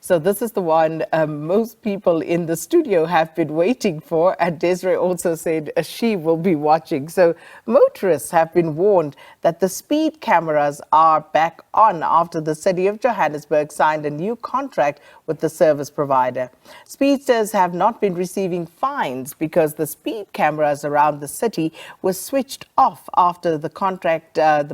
So this is the one most people in the studio have been waiting for, and Desiree also said she will be watching. So motorists have been warned that the speed cameras are back on after the City of Johannesburg signed a new contract with the service provider. Speedsters have not been receiving fines because the speed cameras around the city were switched off after the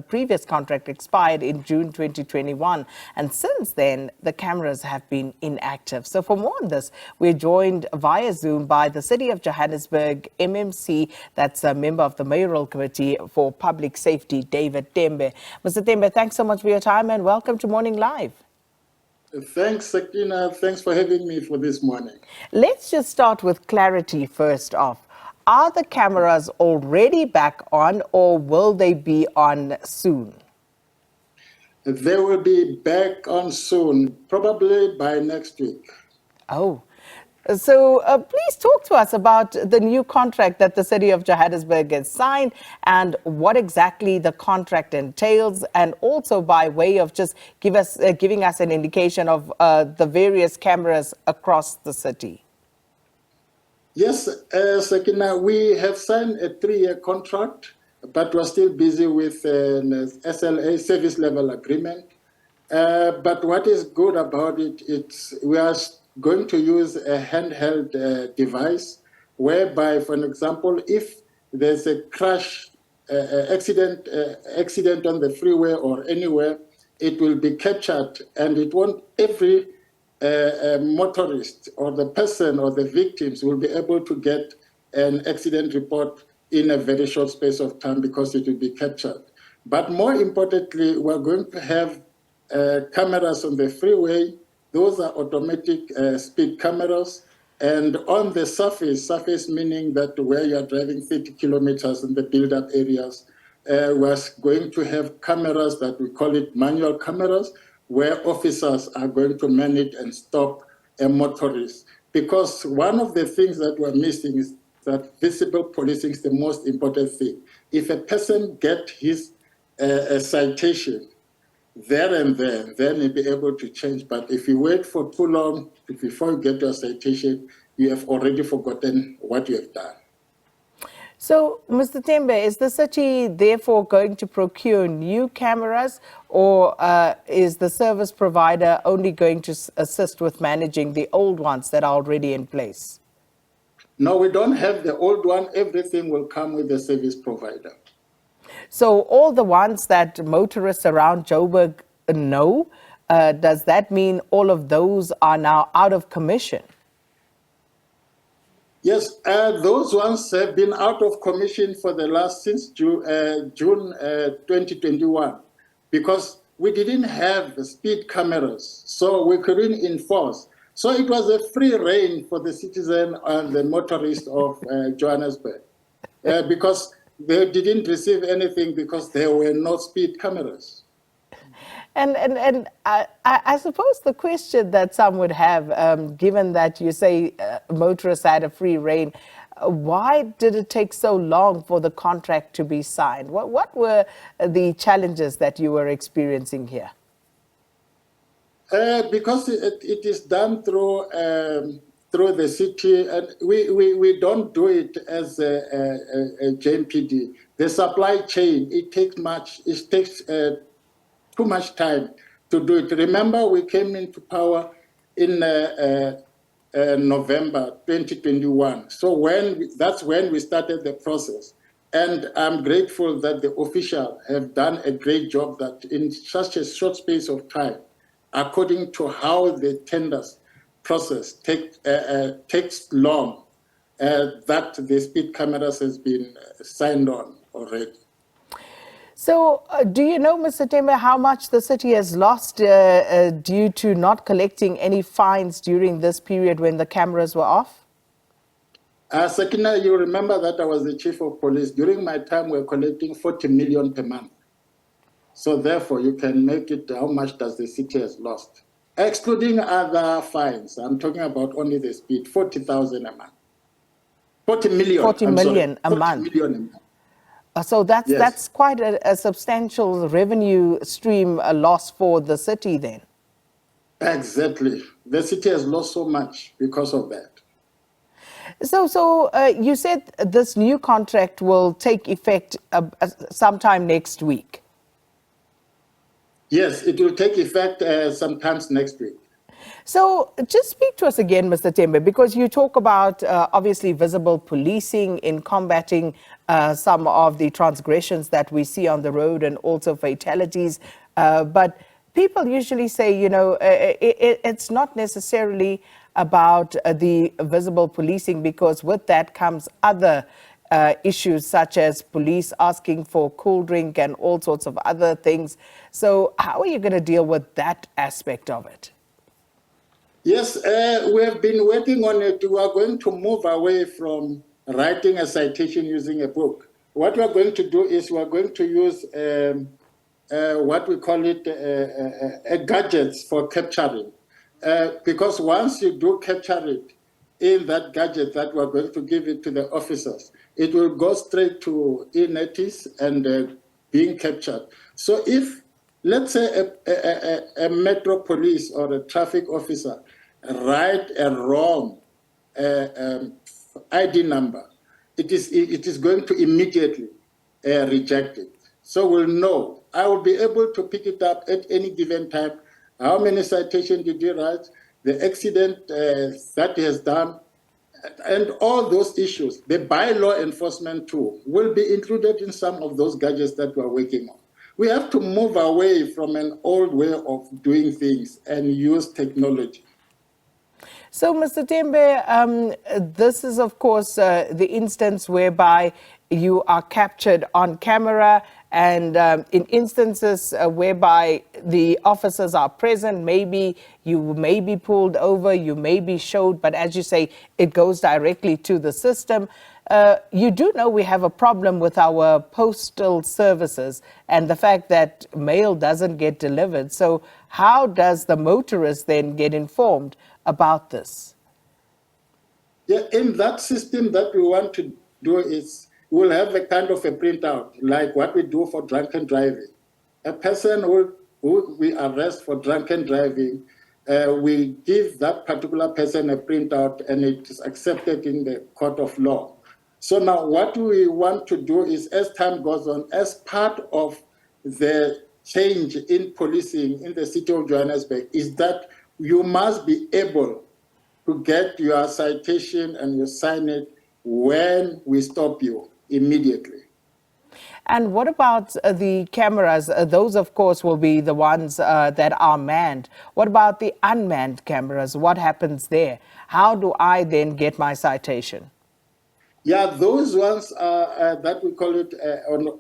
previous contract expired in June 2021. And since then, the cameras have been inactive. So for more on this, we're joined via Zoom by the City of Johannesburg MMC, that's a member of the Mayoral Committee for Public Safety, David Tembe. Mr. Tembe, thanks so much for your time and welcome to Morning Live. Thanks, Sakina. Thanks for having me for this morning. Let's just start with clarity first off. Are the cameras already back on or will they be on soon? They will be back on soon, probably by next week. Oh, so please talk to us about the new contract that the City of Johannesburg has signed and what exactly the contract entails, and also by way of just giving us an indication of the various cameras across the city. Yes, Sakina, we have signed a 3-year contract, but we're still busy with an SLA, service level agreement. But what is good about it, we are going to use a handheld device whereby, for example, if there's a crash, accident on the freeway or anywhere, it will be captured, and it won't, every motorist or the person or the victims will be able to get an accident report in a very short space of time because it will be captured. But more importantly, we're going to have cameras on the freeway. Those are automatic speed cameras. And on the surface meaning that where you're driving 30 kilometers in the build-up areas, we're going to have cameras that we call it manual cameras, where officers are going to manage and stop a motorist. Because one of the things that we're missing is that visible policing is the most important thing. If a person gets his citation there and then he'll be able to change. But if you wait for too long, before you get your citation, you have already forgotten what you have done. So, Mr. Tembe, is the city therefore going to procure new cameras, or is the service provider only going to assist with managing the old ones that are already in place? No, we don't have the old one. Everything will come with the service provider. So all the ones that motorists around Joburg know, does that mean all of those are now out of commission? Yes, those ones have been out of commission for the since June 2021, because we didn't have speed cameras, so we couldn't enforce. So it was a free rein for the citizen and the motorist of Johannesburg, because they didn't receive anything because there were no speed cameras. And I suppose the question that some would have, given that you say motorists had a free rein, why did it take so long for the contract to be signed? What were the challenges that you were experiencing here? Because it is done through the city, and we don't do it as a JMPD. The supply chain, it takes too much time to do it. Remember, we came into power in November 2021. So that's when we started the process. And I'm grateful that the officials have done a great job that in such a short space of time, according to how the tenders process takes long, that the speed cameras has been signed on already. So do you know, Mr. Tembe, how much the city has lost due to not collecting any fines during this period when the cameras were off? Sakina, you remember that I was the chief of police. During my time, we were collecting 40 million per month. So therefore, you can make it how much does the city has lost. Excluding other fines, I'm talking about only the speed, 40,000 a month. 40 million. 40 million a month. 40 million a month. So that's quite a substantial revenue stream loss for the city then. Exactly. The city has lost so much because of that. So you said this new contract will take effect sometime next week. Yes, it will take effect sometimes next week. So just speak to us again, Mr. Tembe, because you talk about obviously visible policing in combating some of the transgressions that we see on the road and also fatalities. But people usually say, it's not necessarily about the visible policing, because with that comes other issues such as police asking for cool drink and all sorts of other things. So how are you going to deal with that aspect of it? Yes, we have been working on it. We are going to move away from writing a citation using a book. What we are going to do is we are going to use what we call it gadgets for capturing. Because once you do capture it in that gadget that we're going to give it to the officers, it will go straight to inactive and being captured. So if, let's say, a metro police or a traffic officer write a wrong ID number, it is going to immediately reject it. So we'll know. I will be able to pick it up at any given time. How many citations did you write? The accident that he has done, and all those issues. The bylaw enforcement tool will be included in some of those gadgets that we're working on. We have to move away from an old way of doing things and use technology. So, Mr. Tembe, this is, of course, the instance whereby you are captured on camera, and in instances whereby the officers are present, maybe you may be pulled over, you may be showed, but as you say, it goes directly to the system. You do know we have a problem with our postal services and the fact that mail doesn't get delivered. So how does the motorist then get informed about this? Yeah, in that system that we want to do is we'll have a kind of a printout, like what we do for drunken driving. A person who we arrest for drunken driving, we give that particular person a printout and it is accepted in the court of law. So now what we want to do is, as time goes on, as part of the change in policing in the city of Johannesburg, is that you must be able to get your citation and you sign it when we stop you immediately. And what about the cameras? Those, of course, will be the ones that are manned. What about the unmanned cameras? What happens there? How do I then get my citation? Yeah, those ones are that we call it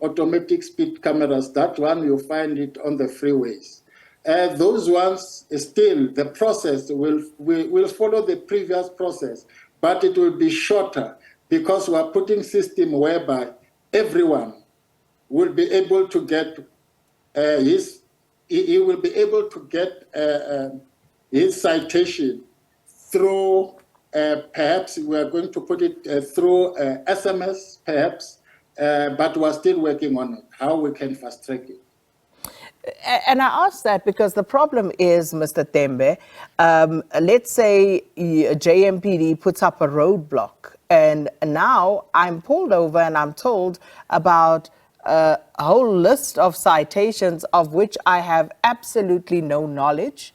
automatic speed cameras. That one you find it on the freeways. Those ones still the process will follow the previous process, but it will be shorter because we are putting system whereby everyone will be able to get he will be able to get his citation through perhaps we are going to put it through SMS perhaps, but we're still working on it, how we can fast track it. And I ask that because the problem is, Mr. Tembe, let's say JMPD puts up a roadblock, and now I'm pulled over and I'm told about a whole list of citations of which I have absolutely no knowledge,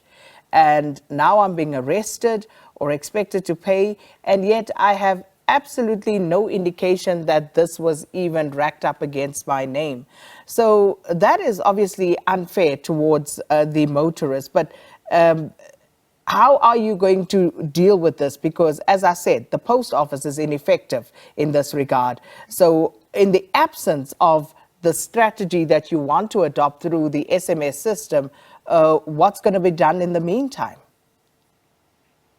and now I'm being arrested or expected to pay, and yet I have absolutely no indication that this was even racked up against my name. So that is obviously unfair towards the motorist. But how are you going to deal with this? Because, as I said, the post office is ineffective in this regard. So in the absence of the strategy that you want to adopt through the SMS system, what's going to be done in the meantime?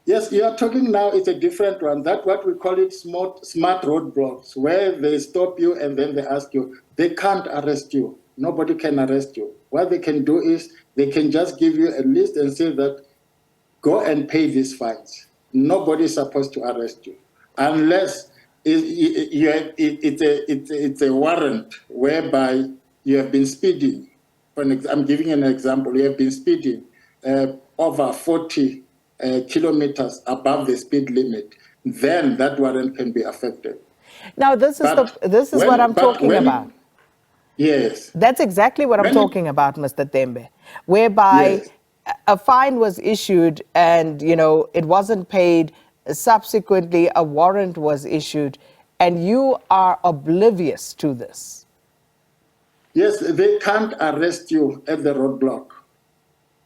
Yes, you are talking now, it's a different one. That's what we call it smart roadblocks, where they stop you and then they ask you. They can't arrest you. Nobody can arrest you. What they can do is they can just give you a list and say that, go and pay these fines. Nobody is supposed to arrest you unless it's a warrant whereby you have been speeding. I'm giving an example. You have been speeding over 40 kilometers above the speed limit, then that warrant can be affected. Now, this is what I'm talking about. Yes. That's exactly what I'm talking about, Mr. Tembe, whereby Yes. a fine was issued and, it wasn't paid. Subsequently, a warrant was issued, and you are oblivious to this. Yes, they can't arrest you at the roadblock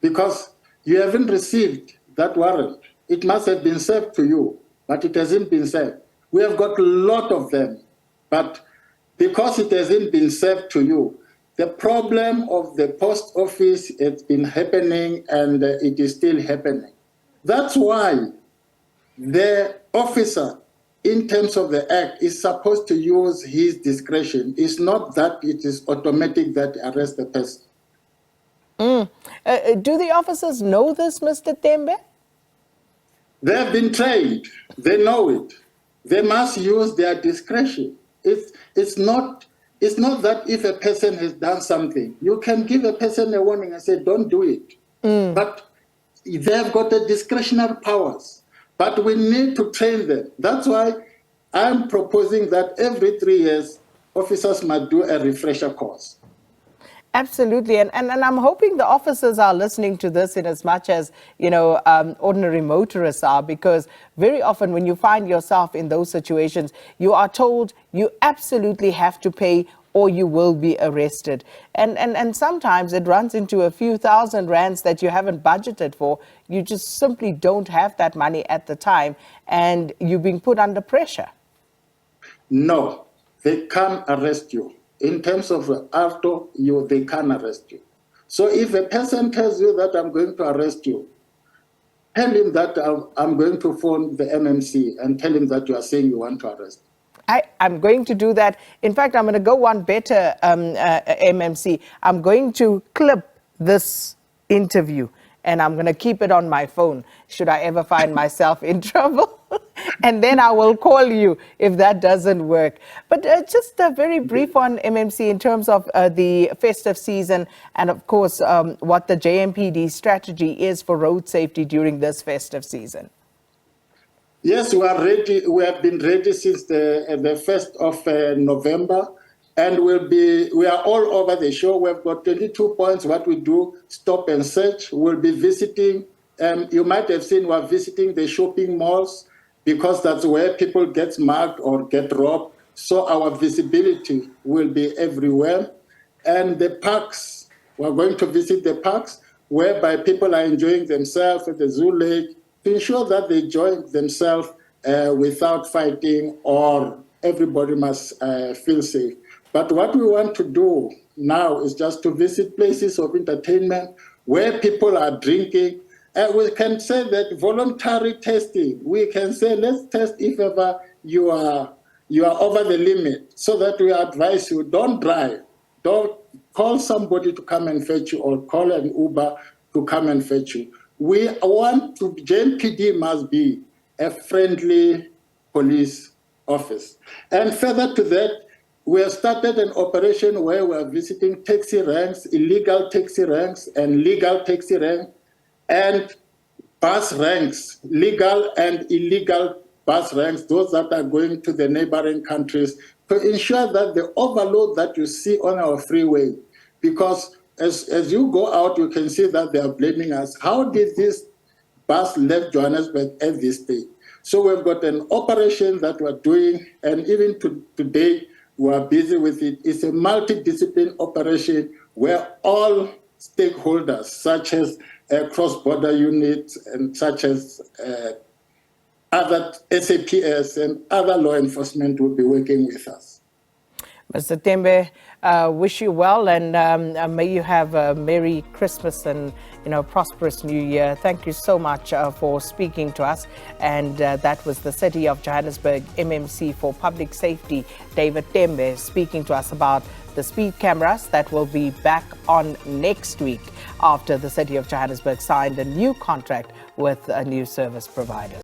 because you haven't received that warrant. It must have been served to you, but it hasn't been served. We have got a lot of them, but because it hasn't been served to you, the problem of the post office has been happening and it is still happening. That's why the officer, in terms of the act, is supposed to use his discretion. It's not that it is automatic that arrest the person. Do the officers know this, Mr. Tembe? They have been trained. They know it. They must use their discretion. It's not that if a person has done something, you can give a person a warning and say, don't do it. But they've got the discretionary powers. But we need to train them. That's why I'm proposing that every 3 years, officers must do a refresher course. Absolutely. And I'm hoping the officers are listening to this in as much as, ordinary motorists are, because very often when you find yourself in those situations, you are told you absolutely have to pay or you will be arrested. And sometimes it runs into a few thousand rands that you haven't budgeted for. You just simply don't have that money at the time, and you're being put under pressure. No, they can't arrest you. In terms of auto, they can arrest you. So if a person tells you that I'm going to arrest you, tell him that I'm going to phone the MMC and tell him that you are saying you want to arrest. I'm going to do that. In fact, I'm going to go one better, MMC. I'm going to clip this interview and I'm going to keep it on my phone should I ever find myself in trouble. And then I will call you if that doesn't work. But just a very brief one, MMC, in terms of the festive season and, of course, what the JMPD strategy is for road safety during this festive season. Yes, we are ready. We have been ready since the 1st of November, and we are all over the show. We've got 22 points. What we do, stop and search. We'll be visiting. You might have seen we're visiting the shopping malls because that's where people get mugged or get robbed. So our visibility will be everywhere. And the parks, we're going to visit the parks whereby people are enjoying themselves at the Zoo Lake, to ensure that they enjoy themselves without fighting, or everybody must feel safe. But what we want to do now is just to visit places of entertainment where people are drinking. We can say that voluntary testing. We can say, let's test if ever you are over the limit, so that we advise you, don't drive. Don't call somebody to come and fetch you, or call an Uber to come and fetch you. We want to, JMPD must be a friendly police office. And further to that, we have started an operation where we are visiting taxi ranks, illegal taxi ranks and legal taxi ranks, and bus ranks, legal and illegal bus ranks, those that are going to the neighboring countries, to ensure that the overload that you see on our freeway, because as you go out, you can see that they are blaming us. How did this bus left Johannesburg at this stage? So we've got an operation that we're doing, and even today we are busy with it. It's a multidiscipline operation where all stakeholders, such as cross-border units and such as other SAPS and other law enforcement will be working with us. Mr. Tembe, wish you well, and may you have a Merry Christmas and prosperous New Year. Thank you so much for speaking to us. And that was the City of Johannesburg MMC for Public Safety, David Tembe, speaking to us about the speed cameras that will be back on next week after the City of Johannesburg signed a new contract with a new service provider.